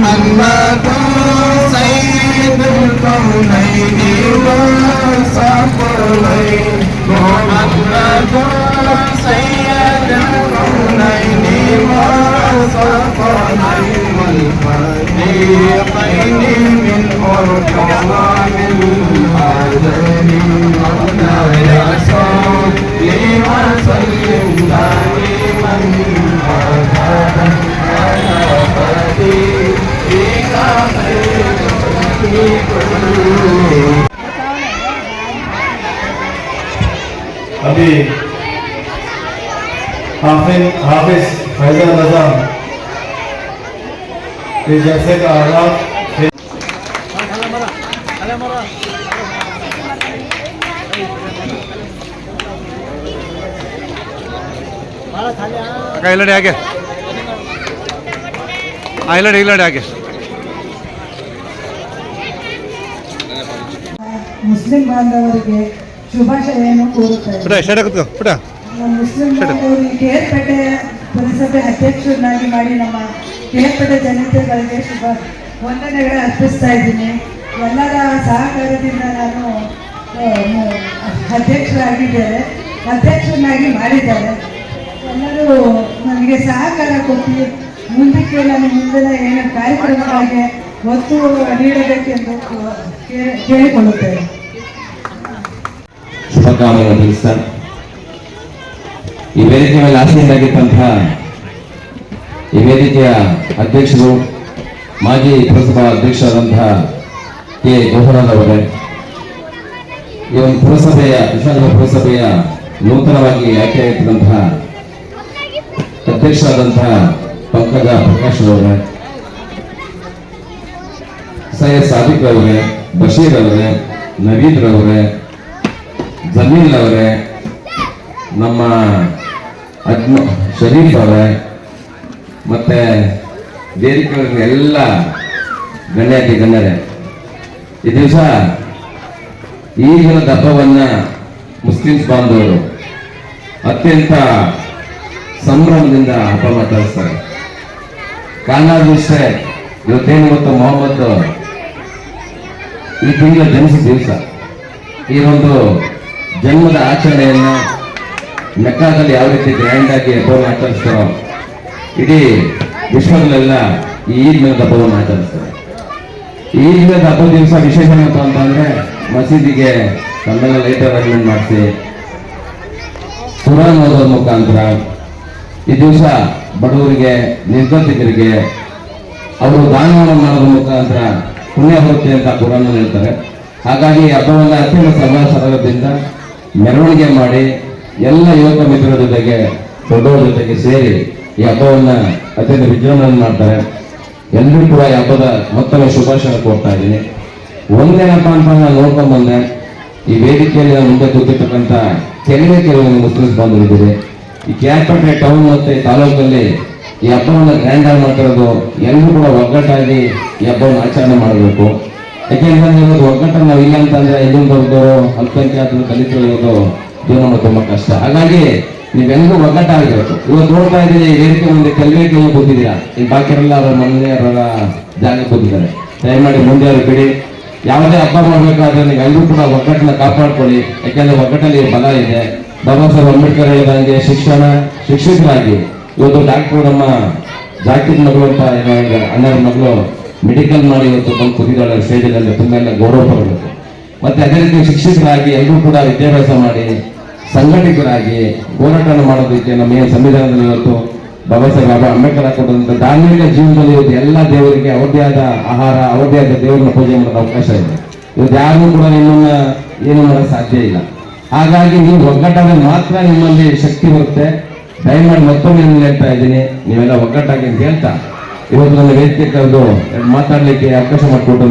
محمد سيد الكونين والثقلين محمد سيد الكونين والثقلين والفريقين من أركان العالمين يا صلي وسلم دائما أبدا على حبيبك خير अभी हाफिज फैजल रजा के जैसे का आगाज ಇಲ್ಲಡೆ ಹಾಗೆ ಇಲ್ಲಡೆ ಹಾಗೆ ಮುಸ್ಲಿಂ ಬಾಂಧವರಿಗೆ ಶುಭಾಶಯವನ್ನು ಕೋರುತ್ತೇವೆ. ಮುಸ್ಲಿಂ ಬಾಂಧವರಿಗೆ ಕೇರ್ಪೇಟೆ ಪುರಸಭೆ ಅಧ್ಯಕ್ಷರನ್ನಾಗಿ ಮಾಡಿ ನಮ್ಮ ಕೇರ್ಪೇಟೆ ಜನತೆಗಳಿಗೆ ಶುಭ ವಂದನೆಗಳ ಅರ್ಪಿಸ್ತಾ ಇದ್ದೀನಿ. ಎಲ್ಲರ ಸಹಕಾರದಿಂದ ನಾನು ಅಧ್ಯಕ್ಷರನ್ನಾಗಿ ಮಾಡಿದ್ದಾರೆ. ಎಲ್ಲರೂ ನನಗೆ ಸಹಕಾರ ಕೊಟ್ಟು ಮುಂದಕ್ಕೆ ನಾನು ಮುಂದಿನ ಏನು ಕಾರ್ಯಕ್ರಮಗಳಿಗೆ ಒತ್ತು ನೀಡಬೇಕೆಂದು ಕೇಳಿಕೊಳ್ಳುತ್ತೇವೆ. ಶುಭಕಾಮನೆಯನ್ನು ತಿಳಿಸ್ತಾ ಈ ವೇದಿಕೆ ಮೇಲೆ ಆಸೀನರಾಗಿದ್ದಂತಹ ಈ ವೇದಿಕೆಯ ಅಧ್ಯಕ್ಷರು ಮಾಜಿ ಪುರಸಭಾ ಅಧ್ಯಕ್ಷರಾದಂತಹ ಕೆ ಗೌಹರನ್ ಅವರೇ, ಈ ಒಂದು ಪುರಸಭೆಯ ವಿಶ್ವನಗರ ಪುರಸಭೆಯ ನೂತನವಾಗಿ ಆಯ್ಕೆಯಾಗಿದ್ದಂತಹ ಅಧ್ಯಕ್ಷರಾದಂತಹ ಪಂಕಜ ಪ್ರಕಾಶ್ ಅವರೇ, ಸೈಯದ್ ಸಾದಿಕ್ ಅವರೇ, ಬಶೀರ್ ಅವರೇ, ನವೀದ್ ಅವರೇ, ಜಮೀಲ್ ಅವರೇ, ನಮ್ಮ ಶರೀಫ್ ಅವರೇ, ಮತ್ತೆ ವೇದಿಕೆ ಎಲ್ಲ ಗಣ್ಯರೇ, ಈ ದಿವಸ ಈ ದಿನದ ಹಬ್ಬವನ್ನ ಮುಸ್ಲಿಮ್ಸ್ ಬಾಂಧವರು ಅತ್ಯಂತ ಸಂಭ್ರಮದಿಂದ ಹಬ್ಬ ಮಾತಾಡಿಸ್ತಾರೆ. ಕಾರಣವಿಷ್ಟೇ, ಇವತ್ತೇನು ಗೊತ್ತು, ಮೊಹಮ್ಮದ್ ಈ ತಿಂಗಳ ಜನಿಸಿದ ದಿವಸ. ಈ ಒಂದು ಜನ್ಮದ ಆಚರಣೆಯನ್ನ ಮೆಕ್ಕಾದಲ್ಲಿ ಯಾವ ರೀತಿ ಗ್ರ್ಯಾಂಡ್ ಆಗಿ ಹಬ್ಬವನ್ನು ಆಚರಿಸ್ತಾರೋ ಇಡೀ ವಿಶ್ವದಲ್ಲೆಲ್ಲ ಈ ಈದ್ನ ಹಬ್ಬವನ್ನು ಆಚರಿಸ್ತಾರೆ. ಈ ಈದ್ನ ಹಬ್ಬದ ದಿವಸ ವಿಶೇಷ ಏನಪ್ಪ ಅಂತಂದ್ರೆ ಮಸೀದಿಗೆ ತಮ್ಮೆಲ್ಲ ಲೈಟರ್ ಅರೇಂಜ್ಮೆಂಟ್ ಮಾಡಿಸಿ ಕುರಾನ್ ಓದೋದ್ರ ಮುಖಾಂತರ ಈ ದಿವಸ ಬಡವರಿಗೆ, ನಿರ್ಗತಿಕರಿಗೆ ಅವರು ದಾನವನ್ನು ಮಾಡೋದ್ರ ಮುಖಾಂತರ ಪುಣ್ಯ ಬರುತ್ತೆ ಅಂತ ಕುರಾನ್ ಹೇಳ್ತಾರೆ. ಹಾಗಾಗಿ ಹಬ್ಬವನ್ನು ಅತ್ಯಂತ ಸರಳದಿಂದ ಮೆರವಣಿಗೆ ಮಾಡಿ ಎಲ್ಲ ಯುವಕ ಮಿತ್ರರ ಜೊತೆಗೆ ದೊಡ್ಡವರ ಜೊತೆಗೆ ಸೇರಿ ಈ ಹಬ್ಬವನ್ನ ಅತ್ಯಂತ ವಿಜೃಂಭಣೆ ಮಾಡ್ತಾರೆ. ಎಲ್ಲರೂ ಕೂಡ ಈ ಹಬ್ಬದ ಮತ್ತೊಮ್ಮೆ ಶುಭಾಶಯ ಕೊಡ್ತಾ ಇದ್ದೀನಿ. ಒಂದೇನಪ್ಪ ಅಂತ ನಾನು ನೋಡ್ಕೊಂಡ್ ಬಂದೆ, ಈ ವೇದಿಕೆಯಲ್ಲಿ ನಾನು ಮುಂದೆ ಕೂತಿರ್ತಕ್ಕಂಥ ಕೆಲವು ಮುಸ್ಲಿಮ್ಸ್ ಬಾಂಧವರಿದ್ದೀರಿ. ಈ ಕೇರ್ಪೇಟೆ ಟೌನ್ ಮತ್ತೆ ತಾಲೂಕಲ್ಲಿ ಈ ಹಬ್ಬವನ್ನು ಗ್ರ್ಯಾಂಡ್ ಆಗಿ ಮಾಡ್ತಿರೋದು. ಎಲ್ಲರೂ ಕೂಡ ಒಗ್ಗಟ್ಟಾಗಿ ಈ ಹಬ್ಬವನ್ನು ಆಚರಣೆ ಮಾಡಬೇಕು. ಯಾಕೆಂದ್ರೆ ಇವತ್ತು ಒಗ್ಗಟ್ಟನ್ನು ನಾವು ಇಲ್ಲ ಅಂತಂದ್ರೆ ಇಲ್ಲಿಂದ ಹೋಗೋರು, ಅಲ್ಪಸಂಖ್ಯಾತರು, ದಲಿತರು ಇರೋದು ಜೀವನ ಮಾಡೋದು ತುಂಬಾ ಕಷ್ಟ. ಹಾಗಾಗಿ ನೀವೆಲ್ಲರೂ ಒಗ್ಗಟ್ಟಾಗಬೇಕು. ಇವತ್ತು ನೋಡ್ತಾ ಇದ್ದೀರಿ, ಈ ವೇದಿಕೆ ಮುಂದೆ ಕೆಲವೇ ಕೂತಿದ್ದೀರಾ, ಈ ಬಾಕಿರೆಲ್ಲ ಅವರ ಮನೆಯವರ ಜಾಗ ಕೂತಿದ್ದಾರೆ. ದಯಮಾಡಿ ಮುಂದೆ ಅವರು ಬಿಡಿ. ಯಾವುದೇ ಹಬ್ಬ ಮಾಡ್ಬೇಕಾದ್ರೆ ನೀವೆಲ್ಲರೂ ಕೂಡ ಒಗ್ಗಟ್ಟನ್ನ ಕಾಪಾಡ್ಕೊಳ್ಳಿ. ಯಾಕೆಂದ್ರೆ ಒಗ್ಗಟ್ಟಲ್ಲಿ ಬಲ ಇದೆ. ಬಾಬಾ ಸಾಹೇಬ್ ಅಂಬೇಡ್ಕರ್ ಹೇಳಿದಂಗೆ ಶಿಕ್ಷಕರಾಗಿ ಇವತ್ತು ಡಾಕ್ಟರ್ ನಮ್ಮ ಜಾಕಿರ್ ಮಗಳು ಅಂತ ಅಣ್ಣರ ಮಗಳು ಮೆಡಿಕಲ್ ಮಾಡಿ ಇವತ್ತು ಬಂದು ಕೂತಿದ್ದಾಳೆ ಸ್ಟೇಜಲ್ಲಿ. ತುಂಬ ಎಲ್ಲ ಗೌರವ ಪಡಬೇಕು. ಮತ್ತೆ ಅದೇ ರೀತಿ ಶಿಕ್ಷಕರಾಗಿ ಎಲ್ಲರೂ ಕೂಡ ವಿದ್ಯಾಭ್ಯಾಸ ಮಾಡಿ ಸಂಘಟಕರಾಗಿ ಹೋರಾಟವನ್ನು ಮಾಡೋದಕ್ಕೆ ನಮ್ಮ ಏನು ಸಂವಿಧಾನದಲ್ಲಿ ಇವತ್ತು ಬಾಬಾ ಸಾಹೇಬ್ ಅಂಬೇಡ್ಕರ್ ಹಾಕೊಟ್ಟಂತ ಧಾರ್ಮಿಕ ಜೀವನದಲ್ಲಿ ಇವತ್ತು ಎಲ್ಲ ದೇವರಿಗೆ ಅವ್ರದೇ ಆದ ಆಹಾರ, ಅವ್ರದೇ ಆದ ದೇವರನ್ನ ಪೂಜೆ ಮಾಡೋದು ಅವಕಾಶ ಇದೆ. ಇವತ್ತು ಯಾರಿಗೂ ಕೂಡ ನಿಮ್ಮನ್ನ ಏನು ಮಾಡೋಕ್ಕೆ ಸಾಧ್ಯ ಇಲ್ಲ. ಹಾಗಾಗಿ ನೀವು ಒಗ್ಗಟ್ಟಾದ್ರೆ ಮಾತ್ರ ನಿಮ್ಮಲ್ಲಿ ಶಕ್ತಿ ಬರುತ್ತೆ. ದಯಮಾಡಿ ಮತ್ತೊಮ್ಮೆ ಹೇಳ್ತಾ ಇದ್ದೀನಿ, ನೀವೆಲ್ಲ ಒಗ್ಗಟ್ಟಾಗಿ ಅಂತ ಹೇಳ್ತಾ ಇವತ್ತು ನನ್ನ ವೇದಿಕೆ ಕರೆದು ಮಾತಾಡ್ಲಿಕ್ಕೆ ಅವಕಾಶ ಮಾಡಿಕೊಟ್ಟು